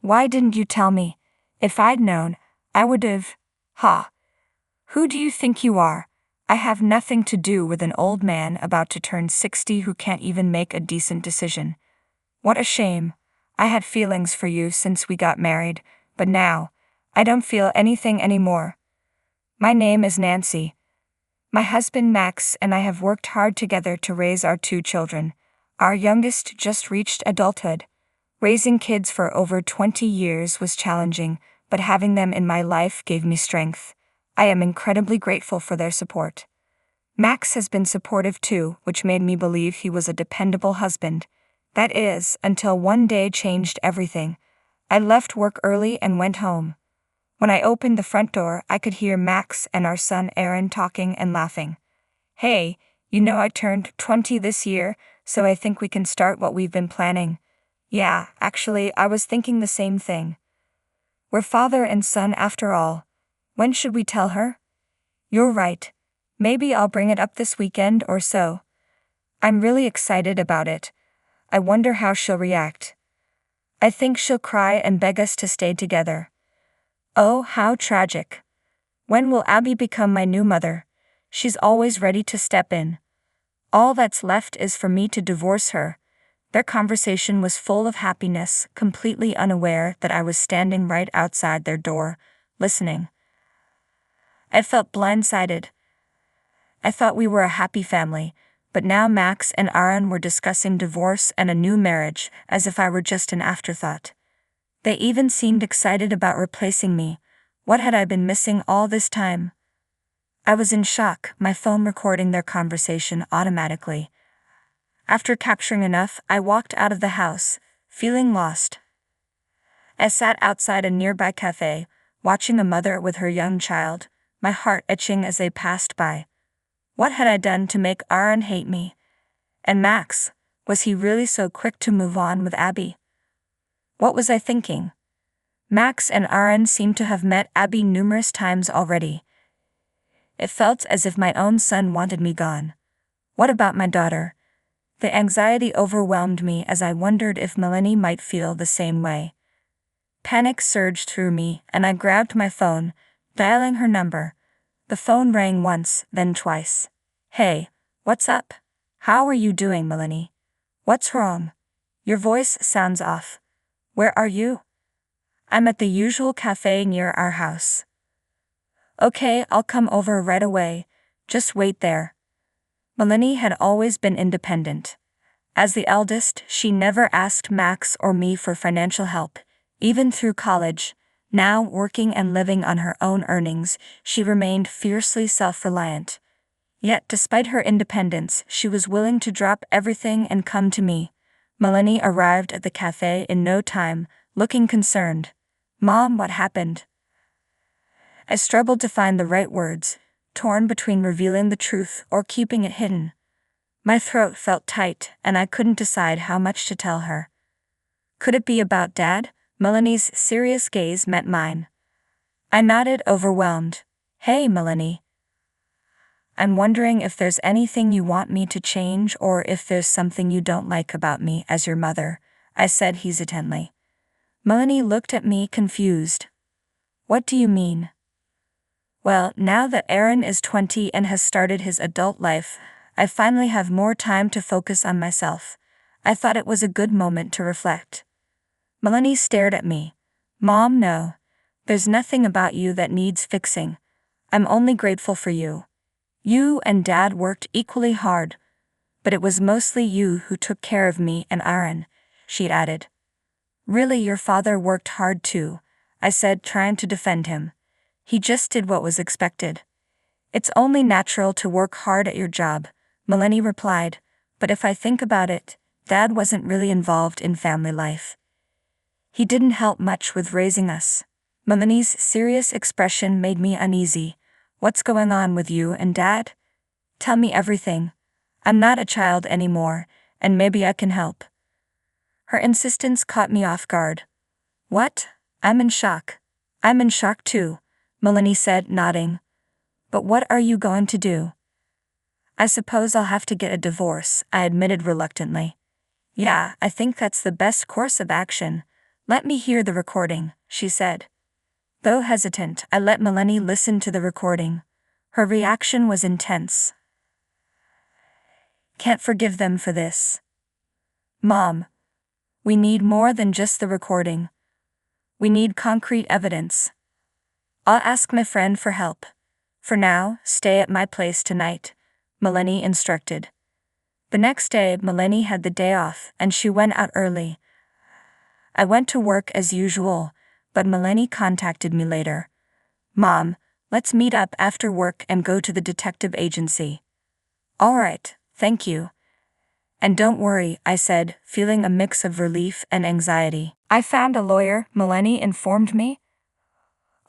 Why didn't you tell me? If I'd known, I would've. Ha. Who do you think you are? I have nothing to do with an old man about to turn 60 who can't even make a decent decision. What a shame. I had feelings for you since we got married, but now, I don't feel anything anymore. My name is Nancy. My husband Max and I have worked hard together to raise our 2 children. Our youngest just reached adulthood. Raising kids for over 20 years was challenging, but having them in my life gave me strength. I am incredibly grateful for their support. Max has been supportive too, which made me believe he was a dependable husband. That is, until one day changed everything. I left work early and went home. When I opened the front door, I could hear Max and our son Aaron talking and laughing. Hey, you know I turned 20 this year, so I think we can start what we've been planning. Yeah, actually, I was thinking the same thing. We're father and son after all. When should we tell her? You're right. Maybe I'll bring it up this weekend or so. I'm really excited about it. I wonder how she'll react. I think she'll cry and beg us to stay together. Oh, how tragic. When will Abby become my new mother? She's always ready to step in. All that's left is for me to divorce her. Their conversation was full of happiness, completely unaware that I was standing right outside their door, listening. I felt blindsided. I thought we were a happy family, but now Max and Aaron were discussing divorce and a new marriage, as if I were just an afterthought. They even seemed excited about replacing me. What had I been missing all this time? I was in shock, my phone recording their conversation automatically. After capturing enough, I walked out of the house, feeling lost. I sat outside a nearby cafe, watching a mother with her young child, my heart itching as they passed by. What had I done to make Aaron hate me? And Max, was he really so quick to move on with Abby? What was I thinking? Max and Aaron seemed to have met Abby numerous times already. It felt as if my own son wanted me gone. What about my daughter? The anxiety overwhelmed me as I wondered if Melanie might feel the same way. Panic surged through me, and I grabbed my phone, dialing her number. The phone rang once, then twice. Hey, what's up? How are you doing, Melanie? What's wrong? Your voice sounds off. Where are you? I'm at the usual cafe near our house. Okay, I'll come over right away. Just wait there. Melanie had always been independent. As the eldest, she never asked Max or me for financial help, even through college. Now, working and living on her own earnings, she remained fiercely self-reliant. Yet, despite her independence, she was willing to drop everything and come to me. Melanie arrived at the cafe in no time, looking concerned. Mom, what happened? I struggled to find the right words, torn between revealing the truth or keeping it hidden. My throat felt tight, and I couldn't decide how much to tell her. Could it be about Dad? Melanie's serious gaze met mine. I nodded, overwhelmed. Hey, Melanie. I'm wondering if there's anything you want me to change or if there's something you don't like about me as your mother, I said hesitantly. Melanie looked at me confused. What do you mean? Well, now that Aaron is 20 and has started his adult life, I finally have more time to focus on myself. I thought it was a good moment to reflect. Melanie stared at me. Mom, no. There's nothing about you that needs fixing. I'm only grateful for you. You and Dad worked equally hard, but it was mostly you who took care of me and Aaron, she added. Really, your father worked hard too, I said, trying to defend him. He just did what was expected. It's only natural to work hard at your job, Melanie replied, but if I think about it, Dad wasn't really involved in family life. He didn't help much with raising us. Melanie's serious expression made me uneasy. What's going on with you and Dad? Tell me everything. I'm not a child anymore, and maybe I can help. Her insistence caught me off guard. What? I'm in shock. I'm in shock too, Melanie said, nodding. But what are you going to do? I suppose I'll have to get a divorce, I admitted reluctantly. Yeah, I think that's the best course of action. Let me hear the recording, she said. Though hesitant, I let Melanie listen to the recording. Her reaction was intense. Can't forgive them for this. Mom, we need more than just the recording. We need concrete evidence. I'll ask my friend for help. For now, stay at my place tonight, Melanie instructed. The next day, Melanie had the day off, and she went out early. I went to work as usual, but Melanie contacted me later. Mom, let's meet up after work and go to the detective agency. All right, thank you. And don't worry, I said, feeling a mix of relief and anxiety. I found a lawyer, Melanie informed me.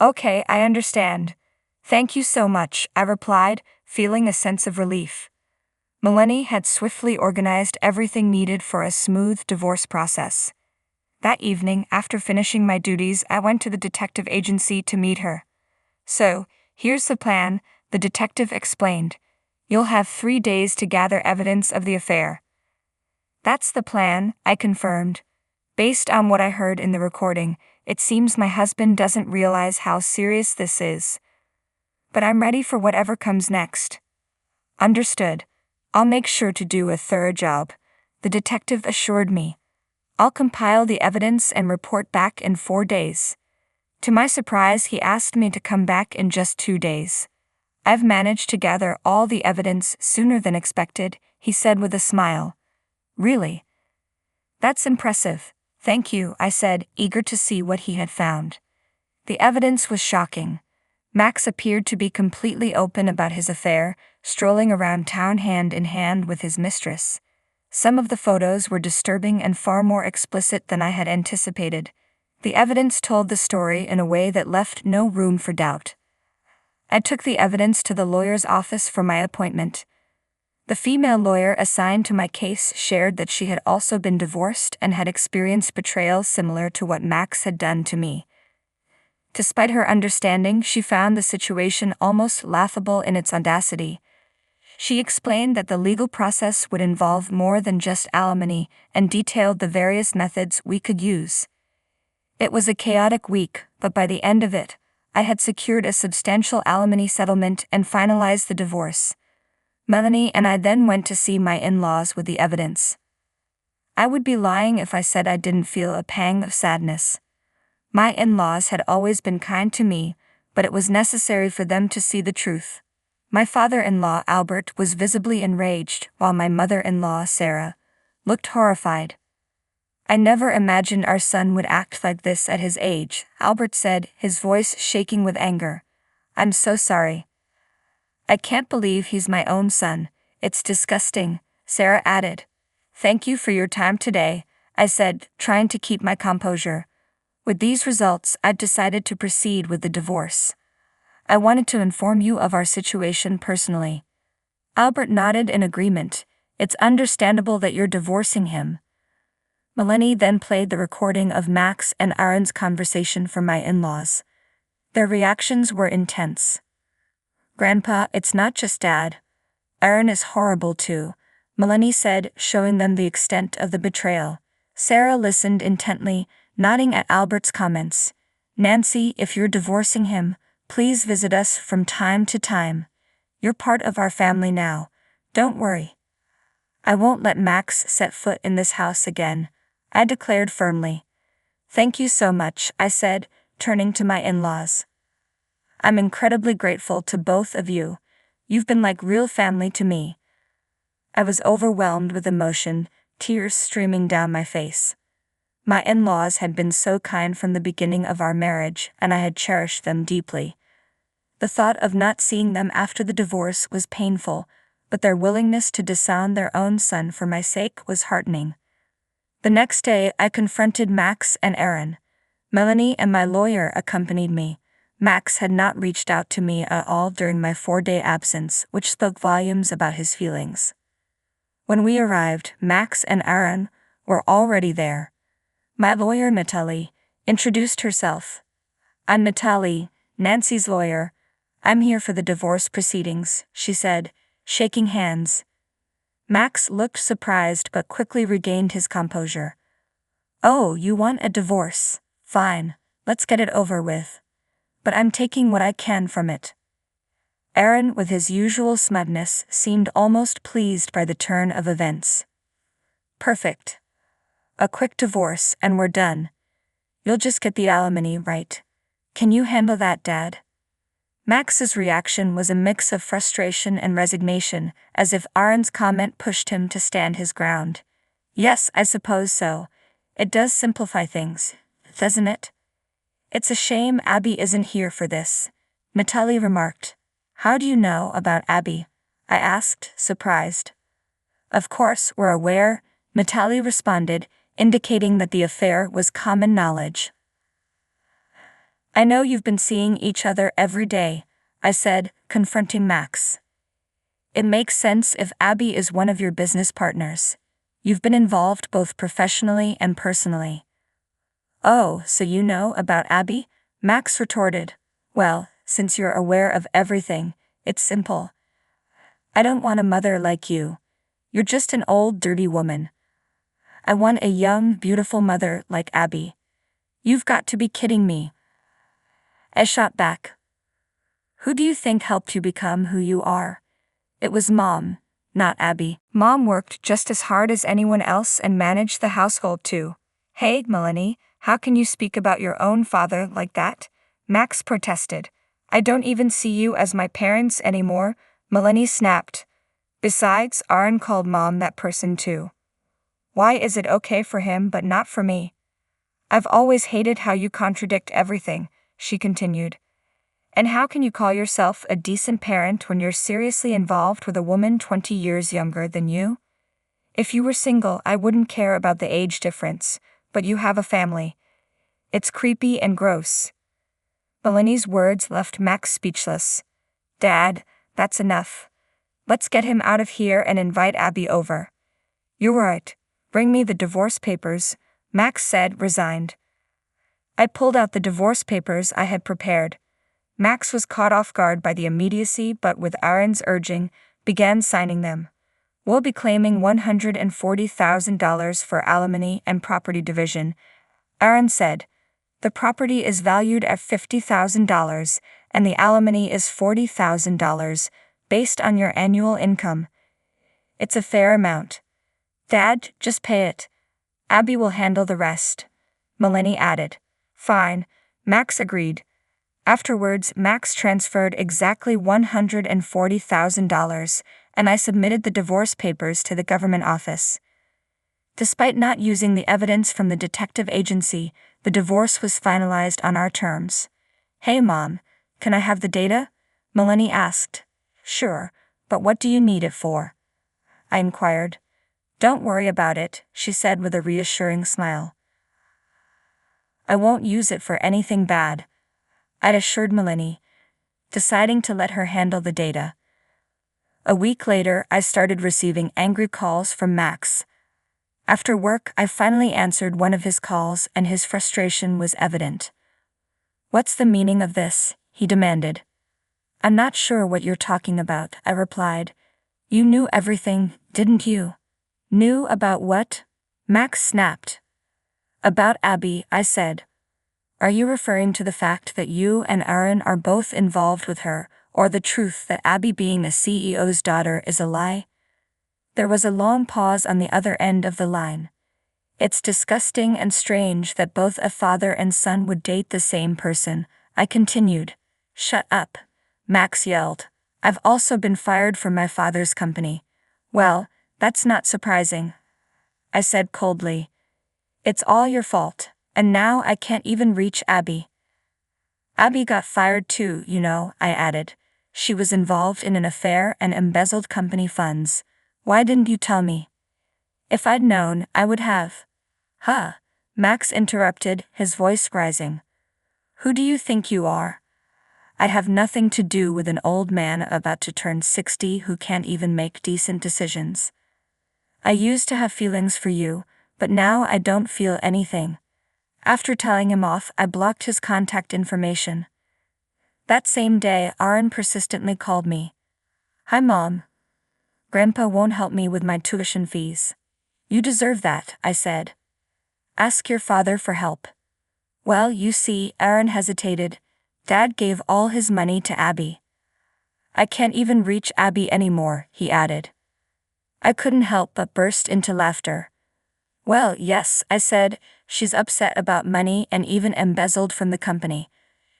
Okay, I understand. Thank you so much, I replied, feeling a sense of relief. Melanie had swiftly organized everything needed for a smooth divorce process. That evening, after finishing my duties, I went to the detective agency to meet her. So, here's the plan, the detective explained. You'll have 3 days to gather evidence of the affair. That's the plan, I confirmed. Based on what I heard in the recording, it seems my husband doesn't realize how serious this is. But I'm ready for whatever comes next. Understood. I'll make sure to do a thorough job, the detective assured me. I'll compile the evidence and report back in 4 days. To my surprise, he asked me to come back in just 2 days. I've managed to gather all the evidence sooner than expected, he said with a smile. Really? That's impressive. Thank you, I said, eager to see what he had found. The evidence was shocking. Max appeared to be completely open about his affair, strolling around town hand in hand with his mistress. Some of the photos were disturbing and far more explicit than I had anticipated. The evidence told the story in a way that left no room for doubt. I took the evidence to the lawyer's office for my appointment. The female lawyer assigned to my case shared that she had also been divorced and had experienced betrayal similar to what Max had done to me. Despite her understanding, she found the situation almost laughable in its audacity. She explained that the legal process would involve more than just alimony and detailed the various methods we could use. It was a chaotic week, but by the end of it, I had secured a substantial alimony settlement and finalized the divorce. Melanie and I then went to see my in-laws with the evidence. I would be lying if I said I didn't feel a pang of sadness. My in-laws had always been kind to me, but it was necessary for them to see the truth. My father-in-law, Albert, was visibly enraged, while my mother-in-law, Sarah, looked horrified. I never imagined our son would act like this at his age, Albert said, his voice shaking with anger. I'm so sorry. I can't believe he's my own son. It's disgusting, Sarah added. Thank you for your time today, I said, trying to keep my composure. With these results, I'd decided to proceed with the divorce. I wanted to inform you of our situation personally. Albert nodded in agreement. It's understandable that you're divorcing him. Melanie then played the recording of Max and Aaron's conversation for my in-laws. Their reactions were intense. Grandpa, it's not just Dad. Aaron is horrible too, Melanie said, showing them the extent of the betrayal. Sarah listened intently, nodding at Albert's comments. Nancy, if you're divorcing him, please visit us from time to time. You're part of our family now. Don't worry. I won't let Max set foot in this house again, I declared firmly. Thank you so much, I said, turning to my in-laws. I'm incredibly grateful to both of you. You've been like real family to me. I was overwhelmed with emotion, tears streaming down my face. My in-laws had been so kind from the beginning of our marriage, and I had cherished them deeply. The thought of not seeing them after the divorce was painful, but their willingness to disown their own son for my sake was heartening. The next day, I confronted Max and Aaron. Melanie and my lawyer accompanied me. Max had not reached out to me at all during my 4-day absence, which spoke volumes about his feelings. When we arrived, Max and Aaron were already there. My lawyer, Natalie, introduced herself. I'm Natalie, Nancy's lawyer. I'm here for the divorce proceedings, she said, shaking hands. Max looked surprised but quickly regained his composure. Oh, you want a divorce? Fine, let's get it over with. But I'm taking what I can from it. Aaron, with his usual smugness, seemed almost pleased by the turn of events. Perfect. A quick divorce and we're done. You'll just get the alimony, right? Can you handle that, Dad? Max's reaction was a mix of frustration and resignation, as if Aaron's comment pushed him to stand his ground. Yes, I suppose so. It does simplify things, doesn't it? It's a shame Abby isn't here for this, Natalie remarked. How do you know about Abby? I asked, surprised. Of course, we're aware, Natalie responded, indicating that the affair was common knowledge. I know you've been seeing each other every day, I said, confronting Max. It makes sense if Abby is one of your business partners. You've been involved both professionally and personally. Oh, so you know about Abby? Max retorted. Well, since you're aware of everything, it's simple. I don't want a mother like you. You're just an old, dirty woman. I want a young, beautiful mother like Abby. You've got to be kidding me. I shot back. Who do you think helped you become who you are? It was Mom, not Abby. Mom worked just as hard as anyone else and managed the household too. Hey, Melanie, how can you speak about your own father like that? Max protested. I don't even see you as my parents anymore, Melanie snapped. Besides, Aaron called Mom that person too. Why is it okay for him but not for me? I've always hated how you contradict everything, she continued. And how can you call yourself a decent parent when you're seriously involved with a woman 20 years younger than you? If you were single, I wouldn't care about the age difference, but you have a family. It's creepy and gross. Melanie's words left Max speechless. Dad, that's enough. Let's get him out of here and invite Abby over. You're right. Bring me the divorce papers, Max said, resigned. I pulled out the divorce papers I had prepared. Max was caught off guard by the immediacy, but with Aaron's urging, began signing them. We'll be claiming $140,000 for alimony and property division, Aaron said. The property is valued at $50,000, and the alimony is $40,000, based on your annual income. It's a fair amount. Dad, just pay it. Abby will handle the rest, Melanie added. Fine, Max agreed. Afterwards, Max transferred exactly $140,000, and I submitted the divorce papers to the government office. Despite not using the evidence from the detective agency, the divorce was finalized on our terms. Hey Mom, can I have the data? Melanie asked. Sure, but what do you need it for? I inquired. Don't worry about it, she said with a reassuring smile. I won't use it for anything bad, I'd assured Melanie, deciding to let her handle the data. A week later, I started receiving angry calls from Max. After work, I finally answered one of his calls and his frustration was evident. What's the meaning of this? He demanded. I'm not sure what you're talking about, I replied. You knew everything, didn't you? Knew about what? Max snapped. About Abby, I said. Are you referring to the fact that you and Aaron are both involved with her, or the truth that Abby being the CEO's daughter is a lie? There was a long pause on the other end of the line. It's disgusting and strange that both a father and son would date the same person, I continued. Shut up, Max yelled. I've also been fired from my father's company. Well, that's not surprising, I said coldly. It's all your fault, and now I can't even reach Abby. Abby got fired too, you know, I added. She was involved in an affair and embezzled company funds. Why didn't you tell me? If I'd known, I would have. Huh, Max interrupted, his voice rising. Who do you think you are? I'd have nothing to do with an old man about to turn 60 who can't even make decent decisions. I used to have feelings for you, but now I don't feel anything. After telling him off, I blocked his contact information. That same day, Aaron persistently called me. Hi Mom. Grandpa won't help me with my tuition fees. You deserve that, I said. Ask your father for help. Well, you see, Aaron hesitated. Dad gave all his money to Abby. I can't even reach Abby anymore, he added. I couldn't help but burst into laughter. Well, yes, I said, she's upset about money and even embezzled from the company.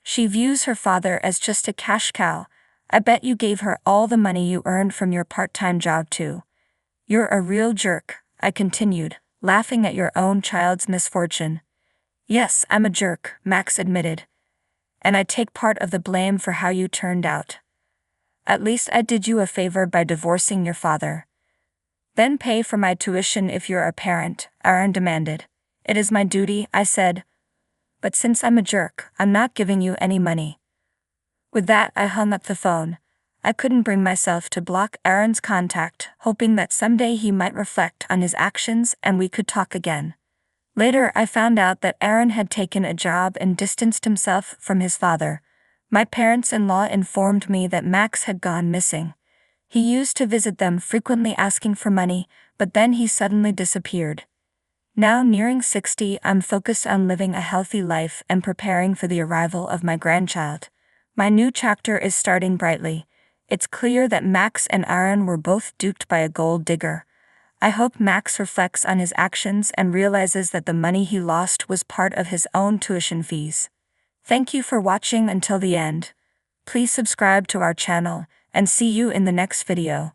She views her father as just a cash cow. I bet you gave her all the money you earned from your part-time job too. You're a real jerk, I continued, laughing at your own child's misfortune. Yes, I'm a jerk, Max admitted. And I take part of the blame for how you turned out. At least I did you a favor by divorcing your father. Then pay for my tuition if you're a parent, Aaron demanded. It is my duty, I said. But since I'm a jerk, I'm not giving you any money. With that, I hung up the phone. I couldn't bring myself to block Aaron's contact, hoping that someday he might reflect on his actions and we could talk again. Later, I found out that Aaron had taken a job and distanced himself from his father. My parents-in-law informed me that Max had gone missing. He used to visit them frequently asking for money, but then he suddenly disappeared. Now nearing 60, I'm focused on living a healthy life and preparing for the arrival of my grandchild. My new chapter is starting brightly. It's clear that Max and Aaron were both duped by a gold digger. I hope Max reflects on his actions and realizes that the money he lost was part of his own tuition fees. Thank you for watching until the end. Please subscribe to our channel, and see you in the next video.